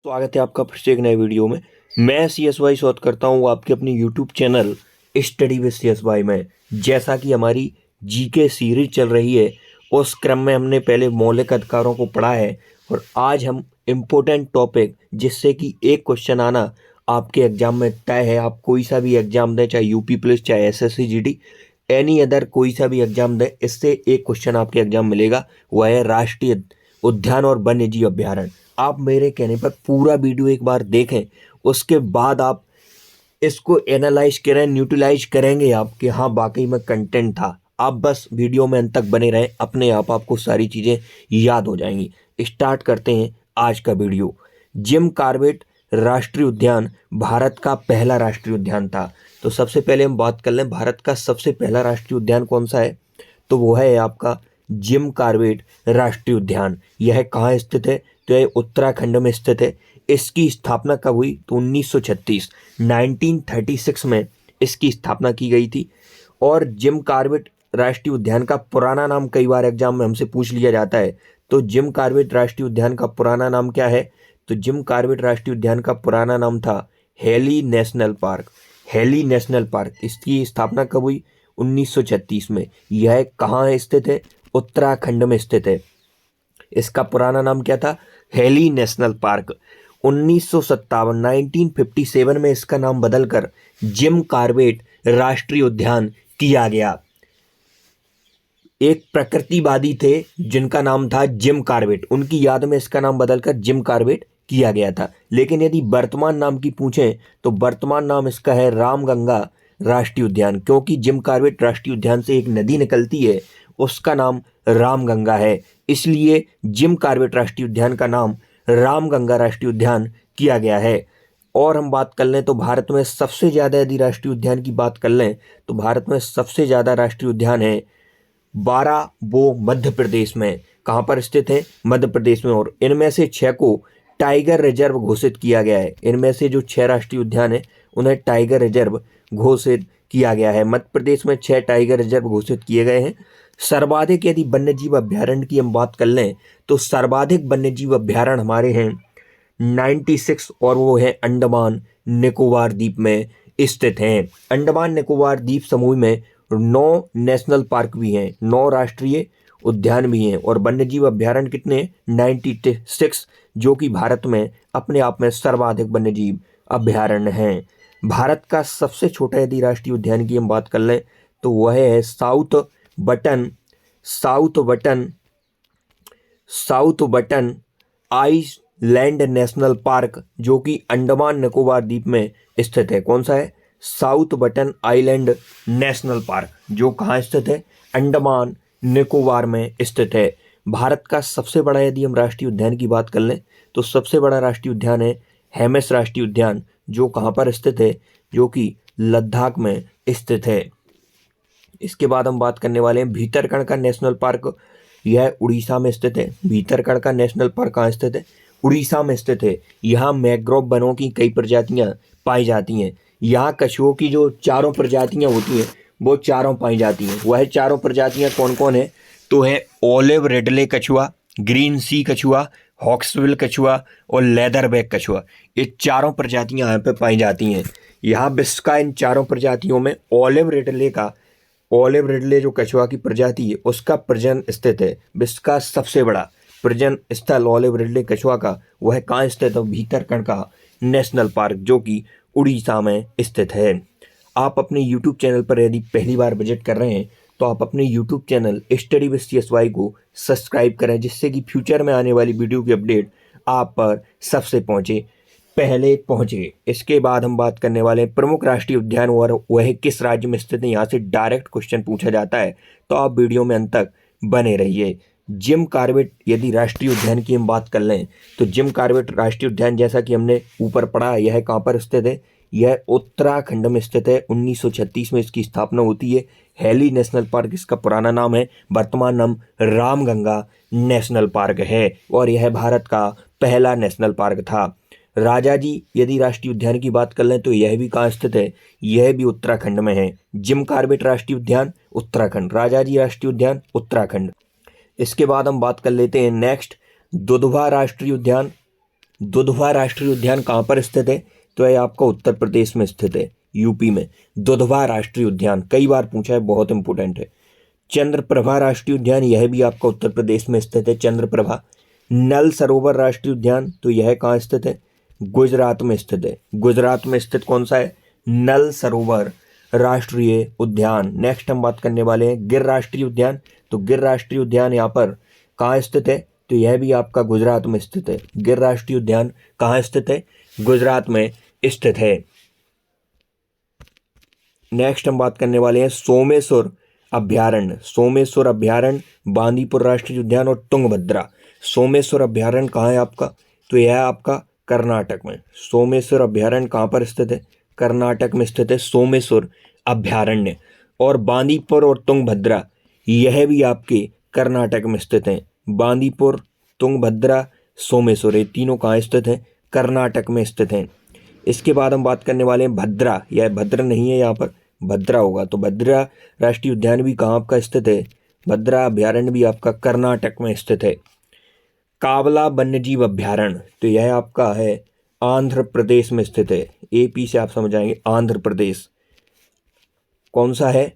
स्वागत है आपका फिर से एक नए वीडियो में। मैं CSY शोध करता हूँ आपके अपने YouTube channel study with CSY में। जैसा कि हमारी जीके सीरीज चल रही है, उस क्रम में हमने पहले मौलिक अधिकारों को पढ़ा है और आज हम इम्पोर्टेंट टॉपिक, जिससे कि एक क्वेश्चन आना आपके एग्जाम में तय है। आप कोई सा भी एग्जाम दें, चाहे यूपी पुलिस, चाहे SSC GD, एनी अदर कोई सा भी एग्जाम दें, इससे एक क्वेश्चन आपके एग्जाम मिलेगा। वह है राष्ट्रीय उद्यान और वन्य जीव अभ्यारण्य। आप मेरे कहने पर पूरा वीडियो एक बार देखें, उसके बाद आप इसको एनालाइज करें, न्यूट्रलाइज करेंगे आप कि हाँ वाकई में कंटेंट था। आप बस वीडियो में अंत तक बने रहें, अपने आप आपको सारी चीज़ें याद हो जाएंगी। स्टार्ट करते हैं आज का वीडियो। जिम कॉर्बेट राष्ट्रीय उद्यान भारत का पहला राष्ट्रीय उद्यान था। तो सबसे पहले हम बात कर लें, भारत का सबसे पहला राष्ट्रीय उद्यान कौन सा है, तो वो है आपका जिम कॉर्बेट राष्ट्रीय उद्यान। यह कहाँ स्थित है, तो यह उत्तराखंड में स्थित है। इसकी स्थापना कब हुई, तो 1936 में इसकी स्थापना की गई थी। और जिम कॉर्बेट राष्ट्रीय उद्यान का पुराना नाम कई बार एग्जाम में हमसे पूछ लिया जाता है। तो जिम कॉर्बेट राष्ट्रीय उद्यान का पुराना नाम क्या है, तो जिम कॉर्बेट राष्ट्रीय उद्यान का पुराना नाम था heli national park. Heli national park, इसकी स्थापना कब हुई, 1936 में। यह कहाँ स्थित है, उत्तराखंड में स्थित है। इसका पुराना नाम क्या था, हेली नेशनल पार्क। 1957 में इसका नाम बदलकर जिम कॉर्बेट राष्ट्रीय उद्यान किया गया। एक प्रकृतिवादी थे जिनका नाम था जिम कॉर्बेट, उनकी याद में इसका नाम बदलकर जिम कॉर्बेट किया गया था। लेकिन यदि वर्तमान नाम की पूछें, तो वर्तमान नाम इसका है रामगंगा राष्ट्रीय उद्यान, क्योंकि जिम कॉर्बेट राष्ट्रीय उद्यान से एक नदी निकलती है, उसका नाम रामगंगा है। इसलिए जिम कॉर्बेट राष्ट्रीय उद्यान का नाम रामगंगा राष्ट्रीय उद्यान किया गया है। और हम बात कर लें तो भारत में सबसे ज़्यादा, यदि राष्ट्रीय उद्यान की बात कर लें, तो भारत में सबसे ज़्यादा राष्ट्रीय उद्यान है 12, वो मध्य प्रदेश में। कहाँ पर स्थित है, मध्य प्रदेश में। और इनमें से 6 को टाइगर रिजर्व घोषित किया गया है। इनमें से जो 6 राष्ट्रीय उद्यान है, उन्हें टाइगर रिजर्व घोषित किया गया है। मध्य प्रदेश में 6 टाइगर रिजर्व घोषित किए गए हैं। सर्वाधिक यदि वन्यजीव अभ्यारण्य की हम बात कर लें, तो सर्वाधिक वन्यजीव अभ्यारण्य हमारे हैं 96, और वो है अंडमान निकोबार द्वीप में स्थित हैं। अंडमान निकोबार द्वीप समूह में 9 नेशनल पार्क भी हैं, 9 राष्ट्रीय उद्यान भी हैं, और वन्यजीव अभ्यारण्य कितने, 96, जो कि भारत में अपने आप में सर्वाधिक वन्यजीव अभ्यारण्य हैं। भारत का सबसे छोटा यदि राष्ट्रीय उद्यान की हम बात कर लें, तो वह है south button island national park, जो कि अंडमान निकोबार द्वीप में स्थित है। कौन सा है, south button island national park, जो कहाँ स्थित है, अंडमान निकोबार में स्थित है। भारत का सबसे बड़ा यदि हम राष्ट्रीय उद्यान की बात कर लें, तो सबसे बड़ा राष्ट्रीय उद्यान है हेमिस राष्ट्रीय उद्यान, जो कहाँ पर स्थित है, जो कि लद्दाख में स्थित है। इसके बाद हम बात करने वाले हैं भीतरकनिका नेशनल पार्क। यह उड़ीसा में स्थित है। भीतरकनिका नेशनल पार्क कहाँ स्थित है, उड़ीसा में स्थित है। यहाँ मैंग्रोव वनों की कई प्रजातियाँ पाई जाती हैं। यहाँ कछुओं की जो 4 प्रजातियाँ होती हैं, वो 4 पाई जाती हैं। वह 4 प्रजातियाँ कौन कौन है, तो है ओलिव रिडले कछुआ, ग्रीन सी कछुआ, हॉक्सविल कछुआ और लेदरबैक कछुआ। ये 4 प्रजातियाँ यहाँ पे पाई जाती हैं। यहाँ विश्व का इन 4 प्रजातियों में ओलिव रिडले जो कछुआ की प्रजाति है, उसका प्रजनन स्थित है। विश्व का सबसे बड़ा प्रजनन स्थल ओलिव रिडले कछुआ का, वह कहाँ स्थित है, भीतरकनिका नेशनल पार्क, जो कि उड़ीसा में स्थित है। आप अपने यूट्यूब चैनल पर यदि पहली बार विजिट कर रहे हैं, तो आप अपने YouTube channel study with CSY को सब्सक्राइब करें, जिससे कि फ्यूचर में आने वाली वीडियो की अपडेट आप पर सबसे पहले पहुंचे। इसके बाद हम बात करने वाले हैं प्रमुख राष्ट्रीय उद्यान और वह किस राज्य में स्थित है। यहाँ से डायरेक्ट क्वेश्चन पूछा जाता है, तो आप वीडियो में अंत तक बने रहिए। जिम कॉर्बेट यदि राष्ट्रीय उद्यान की हम बात कर लें, तो जिम कॉर्बेट राष्ट्रीय उद्यान, जैसा कि हमने ऊपर पढ़ा, यह कहाँ पर स्थित है, यह उत्तराखंड में स्थित है। 1936 में इसकी स्थापना होती है। हेली नेशनल पार्क इसका पुराना नाम है, वर्तमान नाम रामगंगा नेशनल पार्क है, और यह भारत का पहला नेशनल पार्क था। राजाजी यदि राष्ट्रीय उद्यान की बात कर लें, तो यह भी कहाँ स्थित है, यह भी उत्तराखंड में है। जिम कॉर्बेट राष्ट्रीय उद्यान उत्तराखंड, राजाजी राष्ट्रीय उद्यान उत्तराखंड। इसके बाद हम बात कर लेते हैं नेक्स्ट दुधवा राष्ट्रीय उद्यान। दुधवा राष्ट्रीय उद्यान कहाँ पर स्थित है? तो यह आपका उत्तर प्रदेश में स्थित है, यूपी में। दुधवा राष्ट्रीय उद्यान कई बार पूछा है, बहुत इंपॉर्टेंट है। चंद्रप्रभा राष्ट्रीय उद्यान, यह भी आपका उत्तर प्रदेश में स्थित है, चंद्रप्रभा। नल सरोवर राष्ट्रीय उद्यान, तो यह कहाँ स्थित है? गुजरात में स्थित है। गुजरात में स्थित कौन सा है? नल सरोवर राष्ट्रीय उद्यान। नेक्स्ट हम बात करने वाले हैं गिर राष्ट्रीय उद्यान। तो गिर राष्ट्रीय उद्यान यहाँ पर कहाँ स्थित है? तो यह भी आपका गुजरात में स्थित है। गिर राष्ट्रीय उद्यान कहाँ स्थित है? गुजरात में स्थित है। नेक्स्ट हम बात करने वाले हैं सोमेश्वर अभ्यारण्य। सोमेश्वर अभ्यारण्य, बांदीपुर राष्ट्रीय उद्यान और तुंगभद्रा। सोमेश्वर अभ्यारण्य कहाँ है आपका? तो यह आपका कर्नाटक में। सोमेश्वर अभ्यारण्य कहाँ पर स्थित है? कर्नाटक में स्थित है सोमेश्वर अभ्यारण्य। और बांदीपुर और तुंगभद्रा, यह भी आपके कर्नाटक में स्थित हैं। बांदीपुर, तुंगभद्रा, सोमेश्वर, ये तीनों कहाँ स्थित हैं? कर्नाटक में स्थित हैं। इसके बाद हम बात करने वाले हैं भद्रा। यह भद्र नहीं है, यहाँ पर भद्रा होगा। तो भद्रा राष्ट्रीय उद्यान भी कहाँ आपका स्थित है? भद्रा अभ्यारण्य भी आपका कर्नाटक में स्थित है। कावला वन्यजीव अभ्यारण्य, तो यह आपका है आंध्र प्रदेश में स्थित है। एपी से आप समझ आएंगे, आंध्र प्रदेश कौन सा है?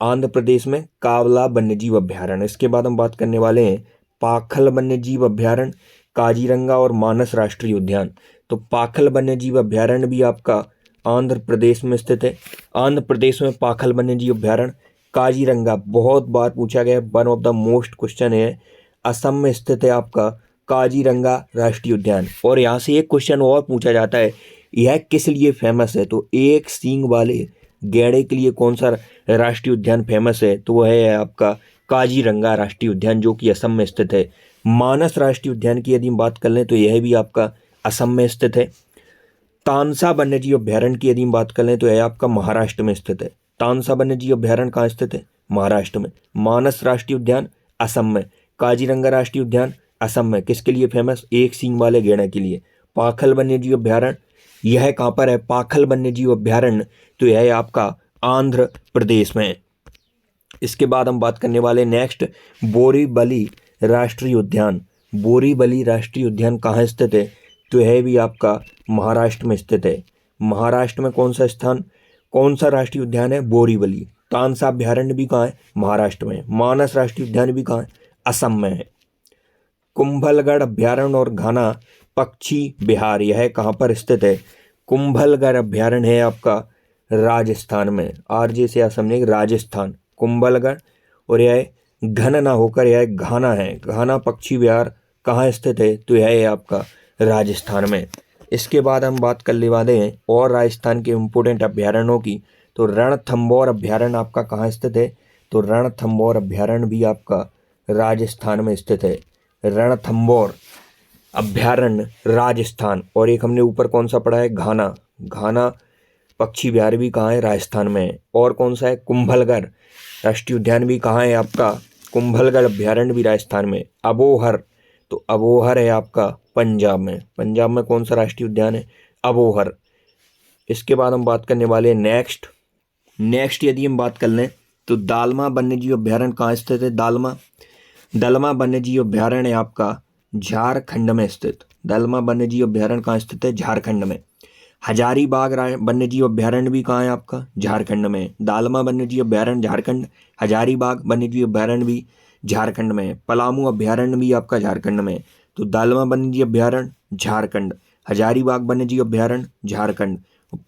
आंध्र प्रदेश में कावला वन्यजीव अभ्यारण्य। इसके बाद हम बात करने वाले हैं पाखल वन्यजीव अभ्यारण्य, काजीरंगा और मानस राष्ट्रीय उद्यान। तो पाखल वन्यजीव अभ्यारण्य भी आपका आंध्र प्रदेश में स्थित है। आंध्र प्रदेश में पाखल वन्यजीव अभ्यारण्य। काजीरंगा बहुत बार पूछा गया, one of the most question है। असम में स्थित है आपका काजीरंगा राष्ट्रीय उद्यान। और यहाँ से एक क्वेश्चन और पूछा जाता है, यह किस लिए फेमस है? तो एक सींग वाले गैंडे के लिए कौन सा राष्ट्रीय उद्यान फेमस है? तो वह है आपका काजीरंगा राष्ट्रीय उद्यान, जो कि असम में स्थित है। मानस राष्ट्रीय उद्यान की यदि हम बात कर लें तो यह भी आपका असम में स्थित है। तानसा वन्यजीव अभ्यारण्य की यदि हम बात कर लें तो यह आपका महाराष्ट्र में स्थित है। तानसा वन्यजीव अभ्यारण्य कहाँ स्थित है? महाराष्ट्र में। मानस राष्ट्रीय उद्यान असम में। काजीरंगा राष्ट्रीय उद्यान असम में। किसके लिए फेमस? एक सींग वाले गैंडे के लिए। पाखल वन्यजीव अभ्यारण्य, यह कहाँ पर है? पाखल वन्यजीव अभ्यारण्य, तो यह है आपका आंध्र प्रदेश में। इसके बाद हम बात करने वाले नेक्स्ट बोरीवली राष्ट्रीय उद्यान। बोरीवली राष्ट्रीय उद्यान कहाँ स्थित है? तो यह भी आपका महाराष्ट्र में स्थित है। महाराष्ट्र में कौन सा स्थान, कौन सा राष्ट्रीय उद्यान है? बोरीवली। तानसा अभ्यारण्य भी कहाँ है? महाराष्ट्र में। मानस राष्ट्रीय उद्यान भी कहाँ है? असम में है। कुंभलगढ़ अभ्यारण्य और घाना पक्षी विहार, यह कहाँ पर स्थित है? कुंभलगढ़ अभ्यारण्य है आपका राजस्थान में। आरजे से असम ने राजस्थान, कुंभलगढ़। और यह घन ना होकर यह घाना है। घाना पक्षी विहार कहाँ स्थित है? तो यह है आपका राजस्थान में। इसके बाद हम बात करने वाले हैं और राजस्थान के इम्पोर्टेंट अभ्यारण्यों की। तो रणथंभौर अभ्यारण्य आपका कहाँ स्थित है? तो रणथंभौर अभ्यारण्य भी आपका राजस्थान में स्थित है। रणथंभौर अभ्यारण्य राजस्थान। और एक हमने ऊपर कौन सा पढ़ा है? घाना। घाना पक्षी विहार भी कहाँ है? राजस्थान में है। और कौन सा है? कुंभलगढ़ राष्ट्रीय उद्यान भी कहाँ है आपका? कुंभलगढ़ अभ्यारण्य भी राजस्थान में। अबोहर, तो अबोहर है आपका पंजाब में। पंजाब में कौन सा राष्ट्रीय उद्यान है? अबोहर। इसके बाद हम बात करने वाले हैं नेक्स्ट यदि हम बात कर लें तो दालमा वन्यजीव अभ्यारण्य कहाँ स्थित है? दलमा वन्यजीव अभ्यारण्य है आपका झारखंड में स्थित। दलमा वन्यजीव अभ्यारण्य कहाँ स्थित है? झारखंड में। हजारीबाग वन्यजीव अभ्यारण्य भी कहाँ है आपका? झारखंड में। दालमा वन्यजीव अभ्यारण्य झारखंड, हजारीबाग वन्यजीव अभ्यारण्य भी झारखंड में। पलामू अभ्यारण्य भी आपका झारखंड में। तो दालमा वन्यजीव अभ्यारण्य झारखंड, हजारीबाग वन्यजीव अभ्यारण्य झारखंड,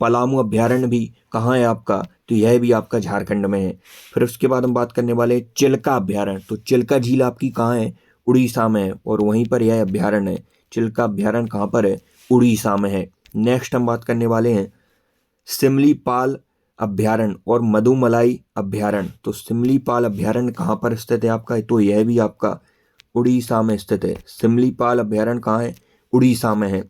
पलामू अभ्यारण्य भी कहाँ है आपका? तो यह भी आपका झारखंड में है। फिर उसके बाद हम बात करने वाले चिल्का अभ्यारण्य। तो चिल्का झील आपकी कहाँ है? उड़ीसा में है। और वहीं पर यह अभ्यारण्य है। चिल्का अभ्यारण्य कहाँ पर है? उड़ीसा में है। नेक्स्ट हम बात करने वाले हैं सिमलीपाल अभ्यारण्य और मधुमलाई अभ्यारण्य। तो सिमलीपाल अभ्यारण्य कहाँ पर स्थित है आपका? तो यह भी आपका उड़ीसा में स्थित है। सिमलीपाल अभ्यारण्य कहाँ है? उड़ीसा में है।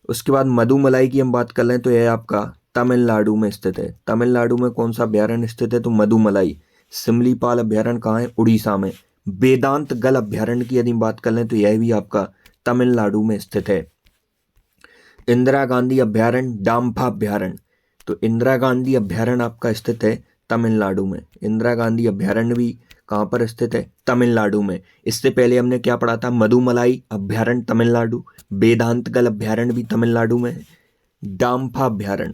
उसके बाद मधुमलाई की हम बात कर लें तो यह आपका तमिलनाडु में स्थित है। तमिलनाडु में कौन सा अभ्यारण्य स्थित है? तो मधुमलाई। सिमलीपाल अभ्यारण्य कहाँ है? उड़ीसा में। वेदांत गल अभ्यारण्य की यदि बात कर लें तो यह भी आपका तमिलनाडु में स्थित है। इंदिरा गांधी अभ्यारण्य, डाम्फा अभ्यारण्य। तो इंदिरा गांधी अभ्यारण्य आपका स्थित है तमिलनाडु में। इंदिरा गांधी अभ्यारण्य भी कहाँ पर स्थित है? तमिलनाडु में। इससे पहले हमने क्या पढ़ा था? मधुमलाई अभ्यारण्य तमिलनाडु, वेदांतगल अभ्यारण्य भी तमिलनाडु में है। डाम्फा अभ्यारण्य,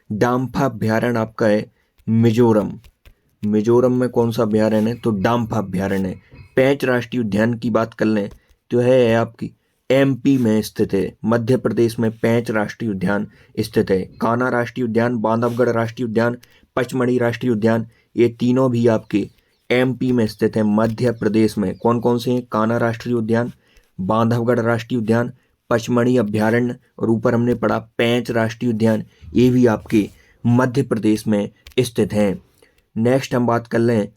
डाम्फा अभ्यारण्य आपका है मिजोरम। मिजोरम में कौन सा अभ्यारण्य है? तो डाम्फा अभ्यारण्य है। पेंच राष्ट्रीय उद्यान की बात कर लें तो है आपकी एमपी में स्थित है। मध्य प्रदेश में पेंच राष्ट्रीय उद्यान स्थित है। कान्हा राष्ट्रीय उद्यान, बांधवगढ़ राष्ट्रीय उद्यान, पचमढ़ी राष्ट्रीय उद्यान, ये तीनों भी आपके एमपी में स्थित है। मध्य प्रदेश में कौन कौन से हैं? कान्हा राष्ट्रीय उद्यान, बांधवगढ़ राष्ट्रीय उद्यान, पचमढ़ी अभ्यारण्य और ऊपर हमने पढ़ा पेंच राष्ट्रीय उद्यान, ये भी आपके मध्य प्रदेश में स्थित हैं। नेक्स्ट हम बात कर लें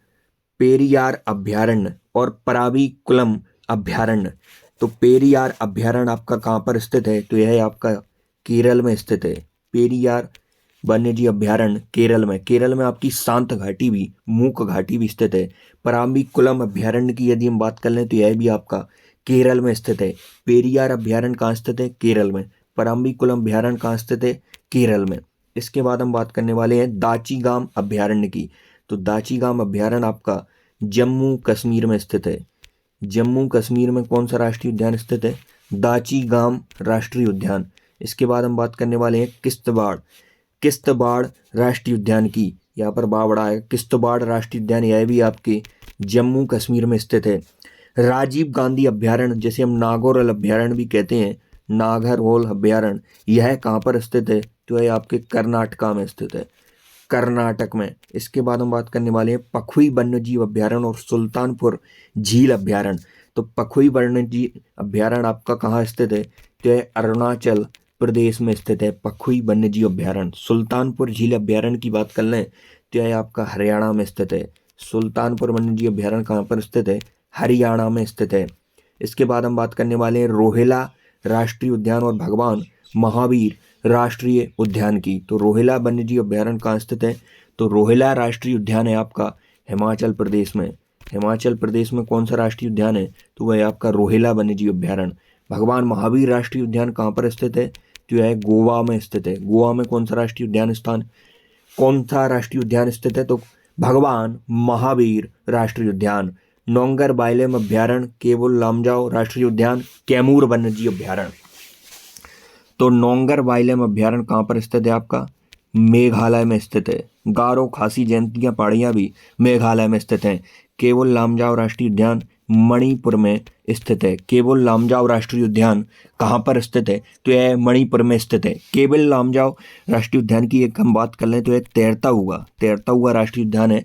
पेरियार अभ्यारण्य और पराबीकुलम अभ्यारण्य। तो पेरियार अभ्यारण्य आपका कहाँ पर स्थित है? तो यह आपका केरल में स्थित है। पेरियार वन्यजीव अभ्यारण्य केरल में। केरल में आपकी शांत घाटी भी, मूक घाटी भी स्थित है। पराम्बीकुलम अभ्यारण्य की यदि हम बात कर लें तो यह भी आपका केरल में स्थित है। पेरियार अभ्यारण्य कहाँ स्थित है? केरल में। पराम्बीकुलम अभ्यारण्य कहाँ स्थित है? केरल में। इसके बाद हम बात करने वाले हैं दाचीगाम अभ्यारण्य की। तो दाचीगाम अभ्यारण्य आपका जम्मू कश्मीर में स्थित है। जम्मू कश्मीर में कौन सा राष्ट्रीय उद्यान स्थित है? दाचीगाम राष्ट्रीय उद्यान। इसके बाद हम बात करने वाले हैं किश्तवाड़, किश्तवाड़ राष्ट्रीय उद्यान की। यहाँ पर बावड़ा है। किश्तवाड़ राष्ट्रीय उद्यान यह भी आपके जम्मू कश्मीर में स्थित है। राजीव गांधी अभ्यारण्य, जैसे हम नागौर अभ्यारण्य भी कहते हैं, नागरहोल अभ्यारण्य, यह कहाँ पर स्थित है? तो यह आपके कर्नाटका में स्थित है, कर्नाटक में। इसके बाद हम बात करने वाले हैं पखुई वन्यजीव अभ्यारण्य और सुल्तानपुर झील अभ्यारण्य। तो पखुई वन्यजीव अभ्यारण्य आपका कहाँ स्थित है? तो यह अरुणाचल प्रदेश में स्थित है, पखुई वन्यजीव अभ्यारण्य। सुल्तानपुर झील अभ्यारण्य की बात कर लें तो यह आपका हरियाणा में स्थित है। सुल्तानपुर वन्यजीव अभ्यारण्य कहाँ पर स्थित है? हरियाणा में स्थित है। इसके बाद हम बात करने वाले हैं रोहिला राष्ट्रीय उद्यान और भगवान महावीर राष्ट्रीय उद्यान की। तो रोहिला वन्यजीव अभ्यारण्य कहाँ स्थित है? तो रोहिला राष्ट्रीय उद्यान है आपका हिमाचल प्रदेश में। हिमाचल प्रदेश में कौन सा राष्ट्रीय उद्यान है? तो वह आपका रोहिला वन्यजीव अभ्यारण्य। भगवान महावीर राष्ट्रीय उद्यान कहाँ पर स्थित है? तो यह गोवा में स्थित है। गोवा में कौन सा राष्ट्रीय उद्यान कौन सा राष्ट्रीय उद्यान स्थित है? तो भगवान महावीर राष्ट्रीय उद्यान। नोंगर बाइलेम अभ्यारण्य, केवल लामजाओ राष्ट्रीय उद्यान, कैमूर वन्यजीव अभ्यारण्य। तो नोंगर बाइलेम अभ्यारण्य कहाँ पर स्थित है? आपका मेघालय में स्थित है। गारो खासी जयंतिया पहाड़ियाँ भी मेघालय में स्थित हैं। केवल लामजाओ राष्ट्रीय उद्यान मणिपुर में स्थित है। केवल लामजाओ राष्ट्रीय उद्यान कहाँ पर स्थित है? तो यह मणिपुर में स्थित है। केवल लामजाओ राष्ट्रीय उद्यान की एक हम बात कर लें तो यह तैरता हुआ राष्ट्रीय उद्यान है।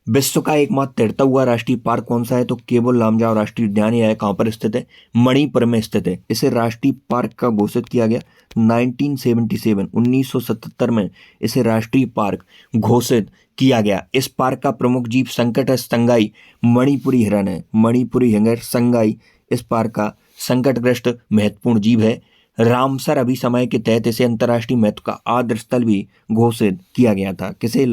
विश्व का एकमात्र तैरता हुआ राष्ट्रीय पार्क कौन सा है? तो केवल लामजाओ राष्ट्रीय उद्यान यह कहाँ पर स्थित है? मणिपुर में स्थित है। इसे राष्ट्रीय पार्क का घोषित किया गया 1977 में इसे राष्ट्रीय पार्क घोषित किया गया। इस पार्क का प्रमुख जीव संकट है संगाई मणिपुरी हिरण है। मणिपुरी हिरण संगाई इस पार्क का संकटग्रस्त महत्वपूर्ण जीव है। रामसर अभिसमय के तहत इसे अंतर्राष्ट्रीय महत्व का आदर्श स्थल भी घोषित किया गया था। किसे?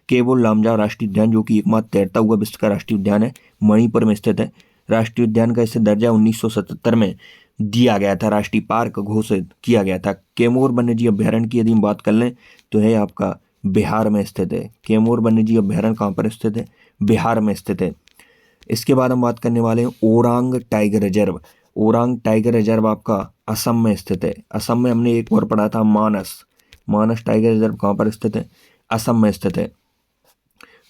केवल लामजाओ राष्ट्रीय उद्यान, जो कि एकमात्र तैरता हुआ विश्व का राष्ट्रीय उद्यान है, मणिपुर में स्थित है। राष्ट्रीय उद्यान का इसे दर्जा 1977 में दिया गया था, राष्ट्रीय पार्क घोषित किया गया था। कैमूर वन्यजीव अभ्यारण्य की यदि हम बात कर लें तो है आपका बिहार में स्थित है। कैमूर वन्यजीव अभ्यारण्य कहाँ पर स्थित है? बिहार में स्थित है। इसके बाद हम बात करने वाले हैं Orang tiger reserve. Orang tiger reserve आपका असम में स्थित है। असम में हमने एक और पढ़ा था मानस टाइगर रिजर्व कहाँ पर स्थित है? असम में स्थित है।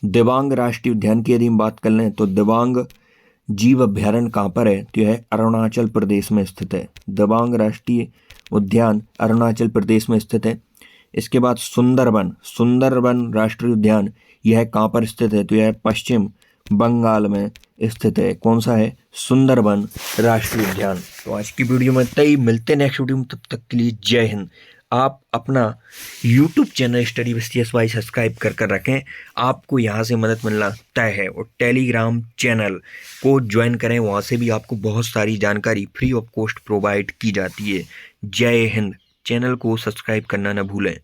दिबांग राष्ट्रीय उद्यान की यदि हम बात कर लें तो दिबांग जीव अभ्यारण्य कहाँ पर है? तो यह अरुणाचल प्रदेश में स्थित है। दिबांग राष्ट्रीय उद्यान अरुणाचल प्रदेश में स्थित है। इसके बाद सुंदरबन राष्ट्रीय उद्यान यह कहाँ पर स्थित है? तो यह पश्चिम बंगाल में स्थित है। कौन सा है? सुंदरबन राष्ट्रीय उद्यान। तो आज की वीडियो में तय मिलते नेक्स्ट वीडियो में, तब तक के लिए जय हिंद। आप अपना YouTube channel study with CSY subscribe कर रखें, आपको यहाँ से मदद मिलना तय है। और टेलीग्राम चैनल को ज्वाइन करें, वहाँ से भी आपको बहुत सारी जानकारी फ्री ऑफ कॉस्ट प्रोवाइड की जाती है। जय हिंद। चैनल को सब्सक्राइब करना न भूलें।